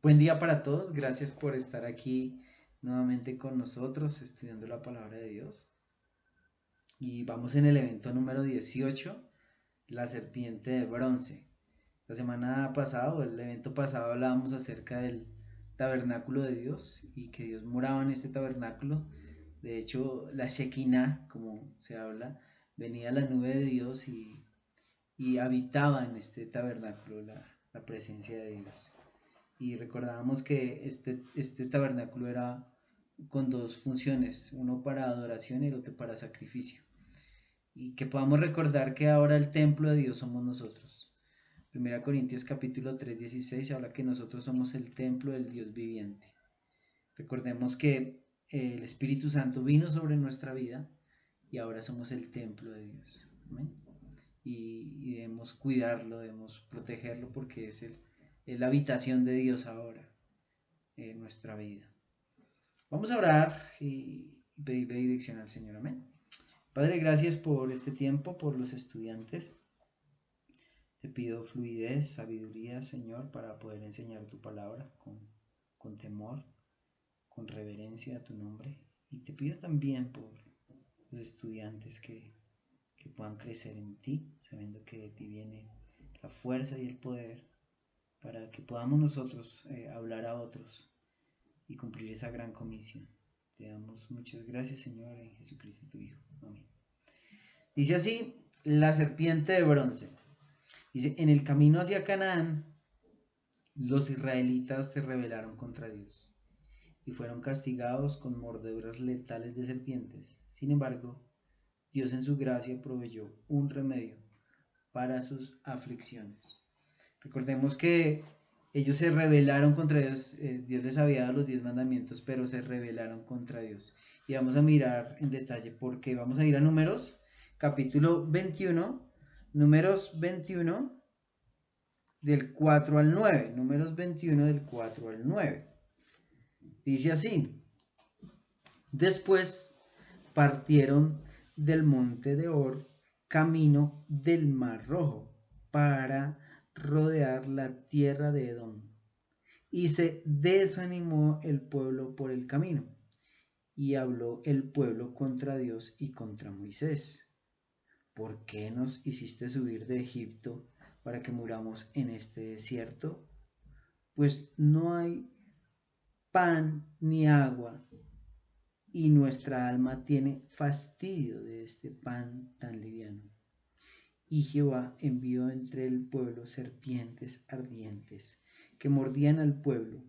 Buen día para todos, gracias por estar aquí nuevamente con nosotros estudiando la palabra de Dios. Y vamos en el evento número 18, la serpiente de bronce. La semana pasada, o el evento pasado, hablábamos acerca del tabernáculo de Dios y que Dios moraba en este tabernáculo. De hecho, la Shekinah, como se habla, venía la nube de Dios y habitaba en este tabernáculo la presencia de Dios. Y recordábamos que este tabernáculo era con dos funciones, uno para adoración y el otro para sacrificio. Y que podamos recordar que ahora el templo de Dios somos nosotros. Primera Corintios capítulo 3:16 habla que nosotros somos el templo del Dios viviente. Recordemos que el Espíritu Santo vino sobre nuestra vida y ahora somos el templo de Dios. ¿Amén? Y debemos cuidarlo, debemos protegerlo porque es la habitación de Dios ahora en nuestra vida. Vamos a orar y pedirle dirección al Señor. Amén. Padre, gracias por este tiempo, por los estudiantes. Te pido fluidez, sabiduría, Señor, para poder enseñar tu palabra con temor, con reverencia a tu nombre. Y te pido también por los estudiantes que puedan crecer en ti, sabiendo que de ti viene la fuerza y el poder para que podamos nosotros hablar a otros y cumplir esa gran comisión. Te damos muchas gracias, Señor, en Jesucristo tu Hijo. Amén. Dice así, la serpiente de bronce. Dice, en el camino hacia Canaán, los israelitas se rebelaron contra Dios y fueron castigados con mordeduras letales de serpientes. Sin embargo, Dios en su gracia proveyó un remedio para sus aflicciones. Recordemos que ellos se rebelaron contra Dios, Dios les había dado los 10 mandamientos, pero se rebelaron contra Dios. Y vamos a mirar en detalle por qué. Vamos a ir a Números, capítulo 21, Números 21, del 4 al 9. Números 21, del 4 al 9. Dice así, después partieron del monte de Or, camino del Mar Rojo, para rodear la tierra de Edom. Y se desanimó el pueblo por el camino, y habló el pueblo contra Dios y contra Moisés. ¿Por qué nos hiciste subir de Egipto para que muramos en este desierto? Pues no hay pan ni agua, y nuestra alma tiene fastidio de este pan tan liviano. Y Jehová envió entre el pueblo serpientes ardientes que mordían al pueblo,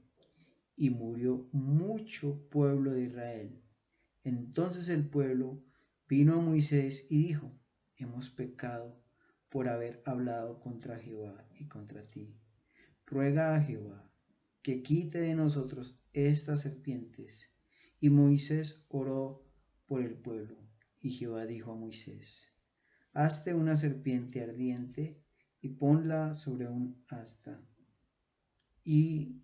y murió mucho pueblo de Israel. Entonces el pueblo vino a Moisés y dijo, hemos pecado por haber hablado contra Jehová y contra ti. Ruega a Jehová que quite de nosotros estas serpientes. Y Moisés oró por el pueblo. Y Jehová dijo a Moisés, hazte una serpiente ardiente y ponla sobre un asta. Y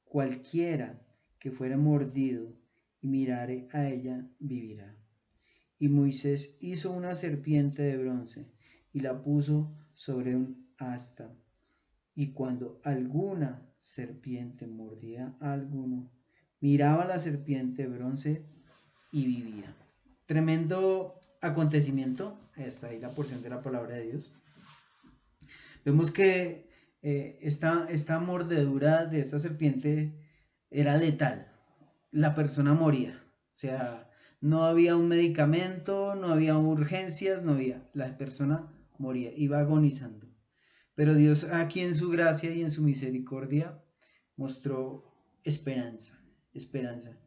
cualquiera que fuere mordido y mirare a ella, vivirá. Y Moisés hizo una serpiente de bronce y la puso sobre un asta. Y cuando alguna serpiente mordía a alguno, miraba la serpiente de bronce y vivía. Tremendo acontecimiento. Hasta ahí la porción de la palabra de Dios. Vemos que esta mordedura de esta serpiente era letal. La persona moría. O sea, no había un medicamento, no había urgencias, no había. La persona moría, iba agonizando. Pero Dios aquí en su gracia y en su misericordia mostró esperanza, esperanza.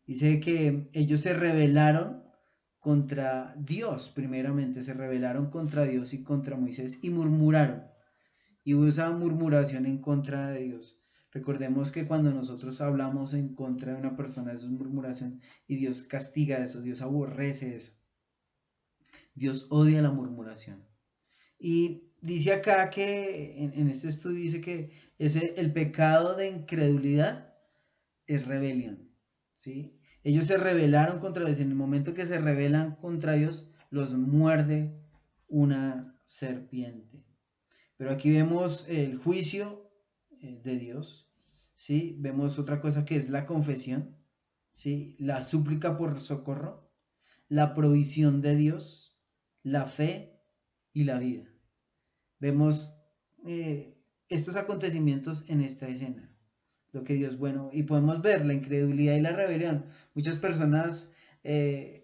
Dice que ellos se rebelaron contra Dios, primeramente, se rebelaron contra Dios y contra Moisés y murmuraron. Y hubo esa murmuración en contra de Dios. Recordemos que cuando nosotros hablamos en contra de una persona, eso es murmuración y Dios castiga eso, Dios aborrece eso. Dios odia la murmuración. Y dice acá que en este estudio dice que el pecado de incredulidad es rebelión. ¿Sí? Ellos se rebelaron contra Dios. En el momento que se rebelan contra Dios, los muerde una serpiente. Pero aquí vemos el juicio de Dios, ¿sí? Vemos otra cosa que es la confesión, ¿sí? La súplica por socorro, la provisión de Dios, la fe y la vida. Vemos estos acontecimientos en esta escena, lo que Dios bueno, y podemos ver la incredulidad y la rebelión. Muchas personas en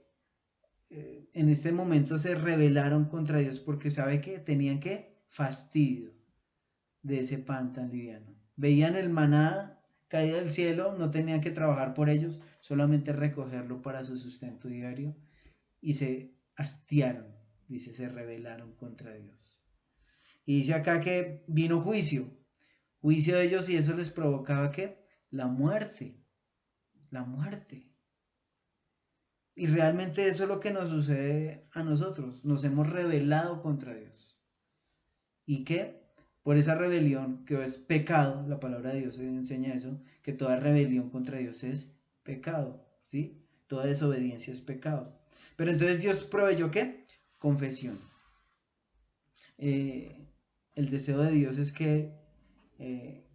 este momento se rebelaron contra Dios porque sabe que tenían que fastidio de ese pan tan liviano. Veían el maná caído del cielo, no tenían que trabajar por ellos, solamente recogerlo para su sustento diario y se hastiaron, dice, se rebelaron contra Dios. Y dice acá que vino juicio de ellos y eso les provocaba que la muerte, la muerte. Y realmente eso es lo que nos sucede a nosotros, nos hemos rebelado contra Dios. ¿Y qué? Por esa rebelión, que es pecado, la palabra de Dios enseña eso, que toda rebelión contra Dios es pecado, ¿sí? Toda desobediencia es pecado. Pero entonces Dios proveyó ¿qué? Confesión. El deseo de Dios es que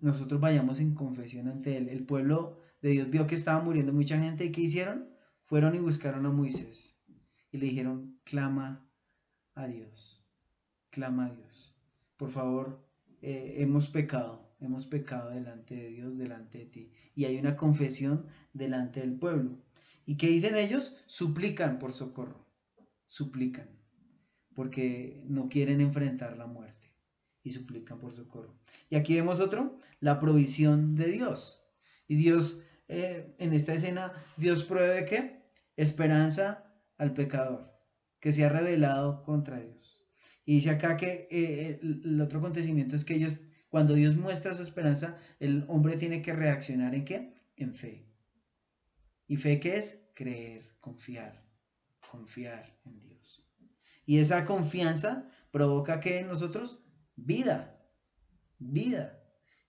nosotros vayamos en confesión ante Él. El pueblo de Dios vio que estaba muriendo mucha gente y ¿qué hicieron? Fueron y buscaron a Moisés y le dijeron, clama a Dios, clama a Dios. Por favor, hemos pecado delante de Dios, delante de ti. Y hay una confesión delante del pueblo. ¿Y qué dicen ellos? Suplican por socorro, suplican, porque no quieren enfrentar la muerte y suplican por socorro. Y aquí vemos otro, la provisión de Dios. Y Dios, en esta escena, Dios provee ¿qué? Esperanza al pecador, que se ha rebelado contra Dios. Y dice acá que el otro acontecimiento es que ellos, cuando Dios muestra esa esperanza, el hombre tiene que reaccionar ¿en qué? En fe. ¿Y fe qué es? Creer, confiar en Dios. Y esa confianza provoca que en nosotros vida, vida.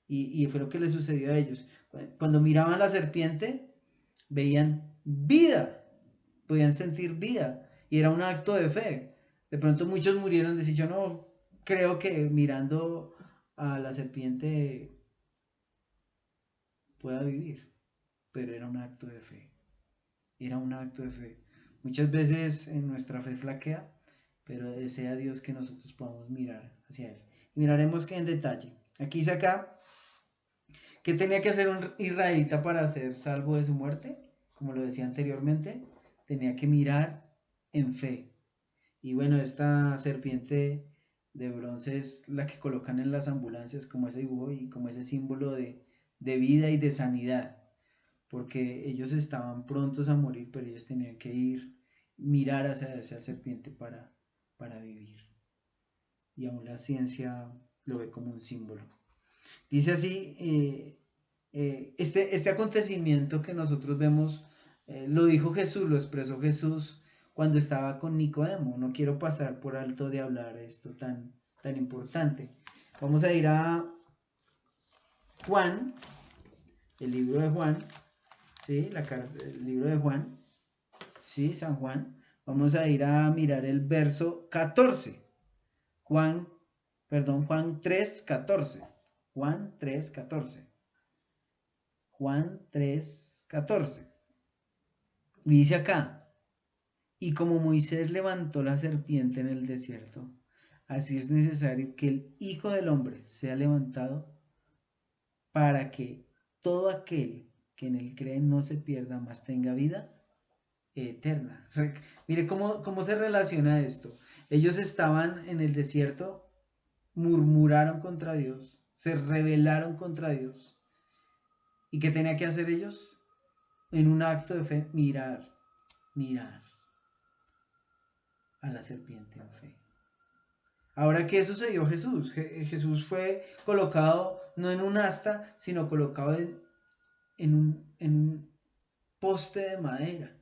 Y fue lo que le sucedió a ellos. Cuando miraban la serpiente, veían vida, podían sentir vida. Y era un acto de fe. De pronto muchos murieron, decir, yo no creo que mirando a la serpiente pueda vivir. Pero era un acto de fe. Era un acto de fe. Muchas veces en nuestra fe flaquea, pero desea Dios que nosotros podamos mirar hacia Él. Y miraremos que en detalle. Aquí dice acá, ¿qué tenía que hacer un israelita para ser salvo de su muerte? Como lo decía anteriormente, tenía que mirar en fe. Y bueno, esta serpiente de bronce es la que colocan en las ambulancias como ese dibujo y como ese símbolo de vida y de sanidad. Porque ellos estaban prontos a morir, pero ellos tenían que ir, mirar hacia esa serpiente para vivir. Y aún la ciencia lo ve como un símbolo. Dice así, este acontecimiento que nosotros vemos, lo dijo Jesús, lo expresó Jesús cuando estaba con Nicodemo. No quiero pasar por alto de hablar esto tan importante. Vamos a ir a Juan, el libro de Juan, ¿sí? El libro de Juan, ¿sí? San Juan. Vamos a ir a mirar el verso 14. Juan 3:14. Juan 3:14. Juan 3:14. Y dice acá, y como Moisés levantó la serpiente en el desierto, así es necesario que el Hijo del Hombre sea levantado para que todo aquel que en él cree no se pierda, mas tenga vida eterna. Mire cómo se relaciona esto. Ellos estaban en el desierto, murmuraron contra Dios, se rebelaron contra Dios. ¿Y qué tenía que hacer ellos? En un acto de fe, mirar a la serpiente en fe. Ahora, ¿qué sucedió Jesús? Jesús fue colocado no en un asta, sino colocado en un poste de madera,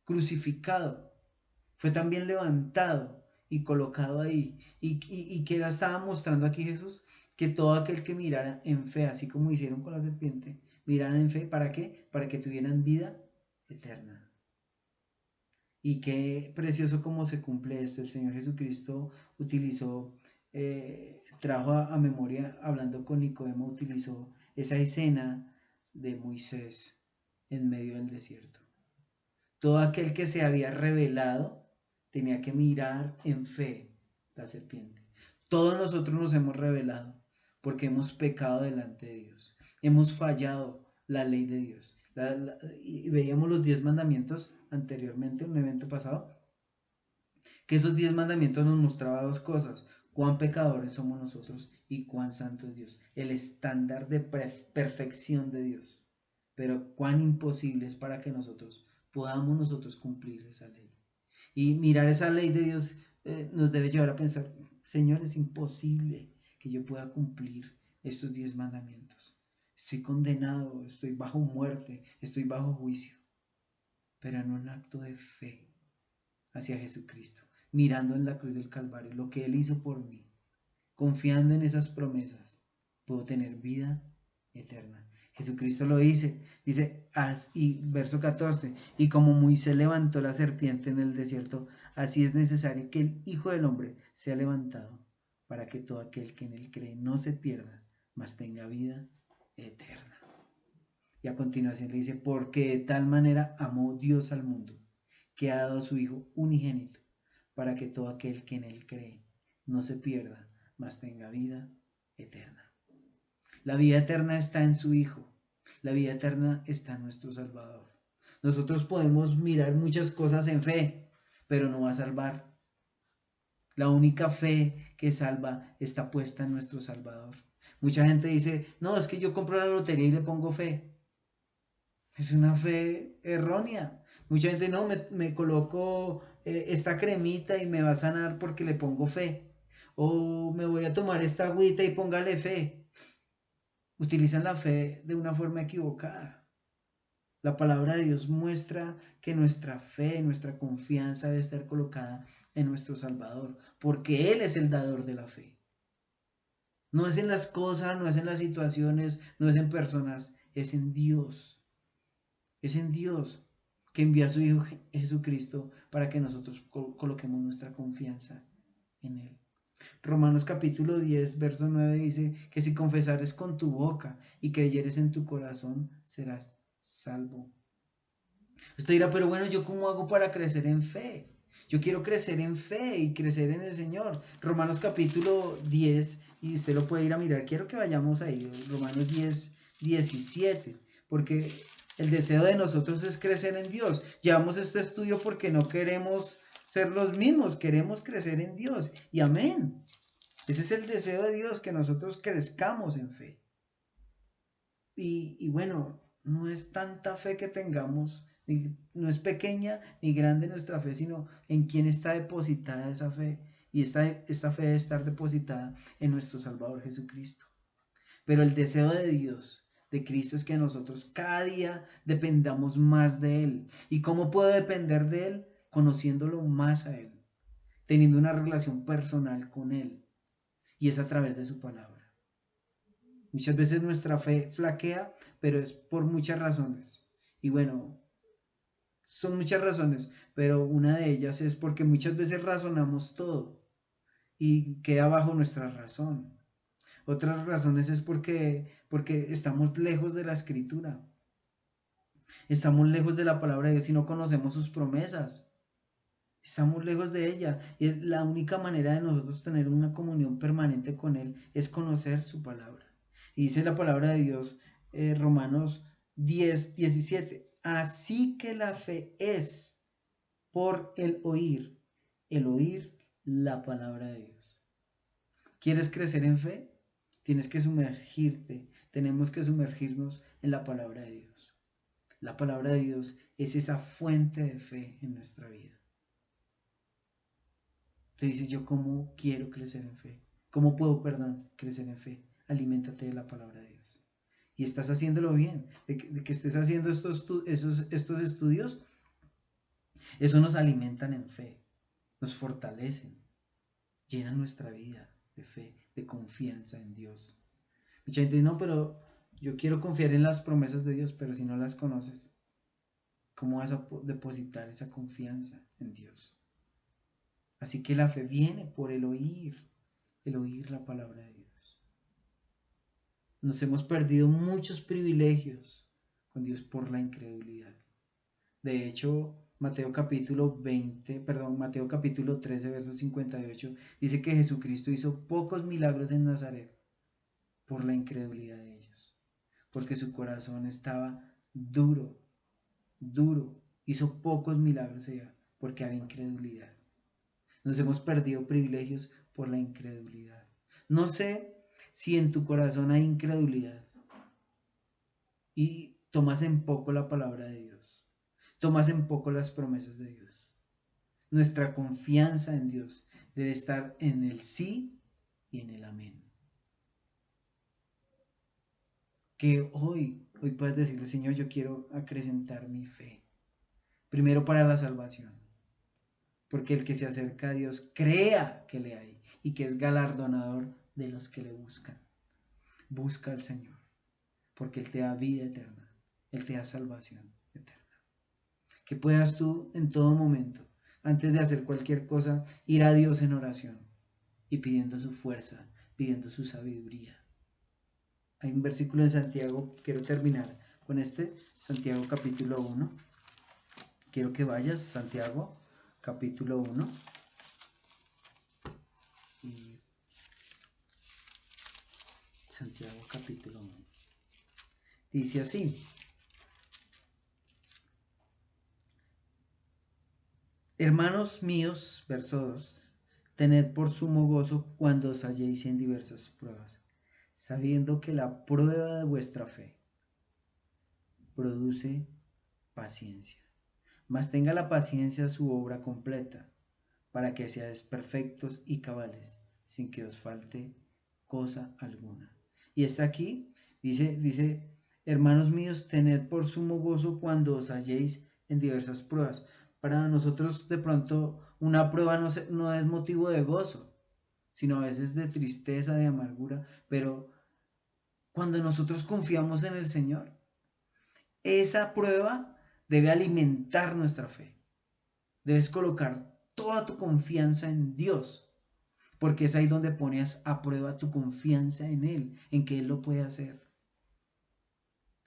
crucificado. Fue también levantado y colocado ahí. ¿Y qué estaba mostrando aquí Jesús? Que todo aquel que mirara en fe, así como hicieron con la serpiente, miraran en fe, ¿para qué? Para que tuvieran vida eterna. Y qué precioso cómo se cumple esto. El Señor Jesucristo utilizó trajo a memoria, hablando con Nicodemo, utilizó esa escena de Moisés en medio del desierto. Todo aquel que se había revelado tenía que mirar en fe la serpiente. Todos nosotros nos hemos revelado porque hemos pecado delante de Dios. Hemos fallado la ley de Dios. Y veíamos los 10 mandamientos anteriormente en un evento pasado, que esos 10 mandamientos nos mostraba dos cosas: cuán pecadores somos nosotros y cuán santo es Dios, el estándar de perfección de Dios, pero cuán imposible es para que nosotros cumplir esa ley. Y mirar esa ley de Dios nos debe llevar a pensar: Señor, es imposible que yo pueda cumplir estos 10 mandamientos. Estoy condenado, estoy bajo muerte, estoy bajo juicio, pero en un acto de fe hacia Jesucristo, mirando en la cruz del Calvario lo que Él hizo por mí, confiando en esas promesas, puedo tener vida eterna. Jesucristo lo dice, y verso 14, y como Moisés levantó la serpiente en el desierto, así es necesario que el Hijo del Hombre sea levantado, para que todo aquel que en él cree no se pierda, mas tenga vida eterna. Y a continuación le dice: porque de tal manera amó Dios al mundo, que ha dado a su Hijo unigénito, para que todo aquel que en él cree no se pierda, mas tenga vida eterna. La vida eterna está en su Hijo. La vida eterna está en nuestro Salvador. Nosotros podemos mirar muchas cosas en fe, pero no va a salvar. La única fe que salva está puesta en nuestro Salvador. Mucha gente dice: no, es que yo compro la lotería y le pongo fe. Es una fe errónea. Mucha gente: no, me coloco esta cremita y me va a sanar porque le pongo fe. O me voy a tomar esta agüita y póngale fe. Utilizan la fe de una forma equivocada. La palabra de Dios muestra que nuestra fe, nuestra confianza debe estar colocada en nuestro Salvador, porque Él es el dador de la fe. No es en las cosas, no es en las situaciones, no es en personas, es en Dios. Es en Dios que envía a su Hijo Jesucristo para que nosotros coloquemos nuestra confianza en Él. Romanos capítulo 10, verso 9 dice que si confesares con tu boca y creyeres en tu corazón, serás salvo. Usted dirá: pero bueno, ¿yo cómo hago para crecer en fe? Yo quiero crecer en fe y crecer en el Señor. Romanos capítulo 10, y usted lo puede ir a mirar. Quiero que vayamos ahí, Romanos 10, 17, porque el deseo de nosotros es crecer en Dios. Llevamos este estudio porque no queremos ser los mismos, queremos crecer en Dios. Y amén. Ese es el deseo de Dios, que nosotros crezcamos en fe. Y bueno, no es tanta fe que tengamos, no es pequeña ni grande nuestra fe, sino en quién está depositada esa fe. Y esta fe debe estar depositada en nuestro Salvador Jesucristo. Pero el deseo de Dios, de Cristo, es que nosotros cada día dependamos más de Él. ¿Y cómo puedo depender de Él? Conociéndolo más a Él, teniendo una relación personal con Él. Y es a través de su palabra. Muchas veces nuestra fe flaquea, pero es por muchas razones. Y bueno, son muchas razones, pero una de ellas es porque muchas veces razonamos todo y queda bajo nuestra razón. Otras razones es porque estamos lejos de la Escritura. Estamos lejos de la palabra de Dios y no conocemos sus promesas. Estamos lejos de ella. Y la única manera de nosotros tener una comunión permanente con Él es conocer su palabra. Y dice la palabra de Dios, Romanos 10, 17. Así que la fe es por el oír la palabra de Dios. ¿Quieres crecer en fe? Tienes que sumergirte, tenemos que sumergirnos en la palabra de Dios. La palabra de Dios es esa fuente de fe en nuestra vida. Te dices: yo cómo quiero crecer en fe. ¿Cómo puedo, crecer en fe? Aliméntate de la palabra de Dios. Y estás haciéndolo bien. De que estés haciendo estos estudios, eso nos alimentan en fe, nos fortalecen, llenan nuestra vida de fe, de confianza en Dios. Mucha gente dice: no, pero yo quiero confiar en las promesas de Dios, pero si no las conoces, ¿cómo vas a depositar esa confianza en Dios? Así que la fe viene por el oír el oír la palabra de Dios. Nos hemos perdido muchos privilegios con Dios por la incredulidad. De hecho, Mateo capítulo 13, verso 58, dice que Jesucristo hizo pocos milagros en Nazaret por la incredulidad de ellos, porque su corazón estaba duro. Hizo pocos milagros allá porque había incredulidad. Nos hemos perdido privilegios por la incredulidad. No sé si en tu corazón hay incredulidad y tomas en poco la palabra de Dios, tomas en poco las promesas de Dios. Nuestra confianza en Dios debe estar en el sí y en el amén. Que hoy puedes decirle, Señor, yo quiero acrecentar mi fe. Primero para la salvación. Porque el que se acerca a Dios crea que le hay y que es galardonador de los que le buscan. Busca al Señor, porque Él te da vida eterna, Él te da salvación eterna. Que puedas tú en todo momento, antes de hacer cualquier cosa, ir a Dios en oración y pidiendo su fuerza, pidiendo su sabiduría. Hay un versículo en Santiago, quiero terminar con este, Santiago capítulo 1. Quiero que vayas, Santiago capítulo 1. Y Santiago capítulo 1. Dice así: Hermanos míos, verso 2, tened por sumo gozo cuando os halléis en diversas pruebas, sabiendo que la prueba de vuestra fe produce paciencia. Mas tenga la paciencia su obra completa, para que seáis perfectos y cabales, sin que os falte cosa alguna. Y está aquí, dice, hermanos míos, tened por sumo gozo cuando os halléis en diversas pruebas. Para nosotros de pronto una prueba no es motivo de gozo, sino a veces de tristeza, de amargura, pero cuando nosotros confiamos en el Señor, esa prueba debe alimentar nuestra fe. Debes colocar toda tu confianza en Dios, porque es ahí donde pones a prueba tu confianza en Él, en que Él lo puede hacer.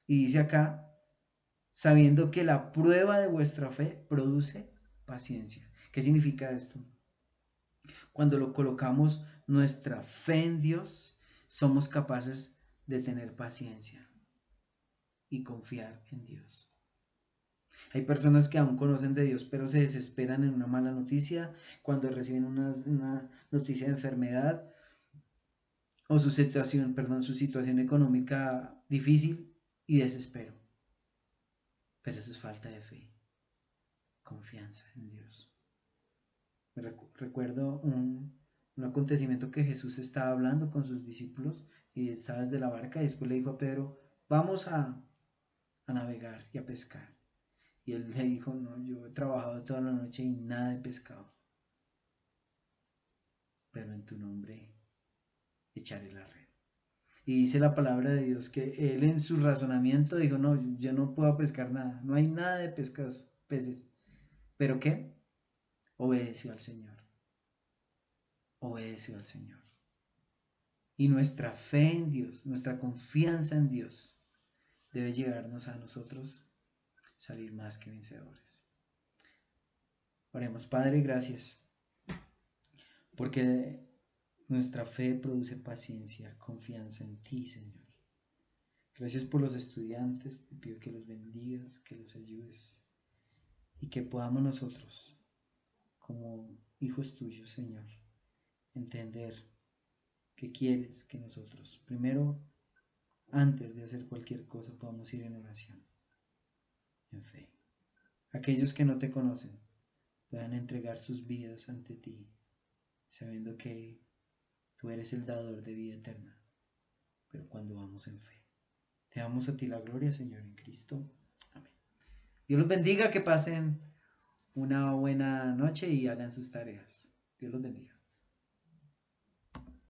Y dice acá, sabiendo que la prueba de vuestra fe produce paciencia. ¿Qué significa esto? Cuando lo colocamos nuestra fe en Dios, somos capaces de tener paciencia y confiar en Dios. Hay personas que aún conocen de Dios, pero se desesperan en una mala noticia, cuando reciben una noticia de enfermedad o su situación económica difícil y desespero. Pero eso es falta de fe, confianza en Dios. Recuerdo un acontecimiento que Jesús estaba hablando con sus discípulos y estaba desde la barca y después le dijo a Pedro, vamos a navegar y a pescar. Y él le dijo, no, yo he trabajado toda la noche y nada he pescado, pero en tu nombre echaré la red. Y dice la palabra de Dios que él en su razonamiento dijo, no, yo no puedo pescar nada, no hay nada de peces. ¿Pero qué? Obedeció al Señor. Obedeció al Señor. Y nuestra fe en Dios, nuestra confianza en Dios, debe llevarnos a nosotros salir más que vencedores. Oremos, Padre, gracias, porque nuestra fe produce paciencia, confianza en ti, Señor. Gracias por los estudiantes, te pido que los bendigas, que los ayudes y que podamos nosotros, como hijos tuyos, Señor, entender que quieres que nosotros, primero, antes de hacer cualquier cosa, podamos ir en oración, en fe. Aquellos que no te conocen puedan entregar sus vidas ante ti, sabiendo que tú eres el dador de vida eterna, pero cuando vamos en fe. Te damos a ti la gloria, Señor, en Cristo. Amén. Dios los bendiga, que pasen una buena noche y hagan sus tareas. Dios los bendiga.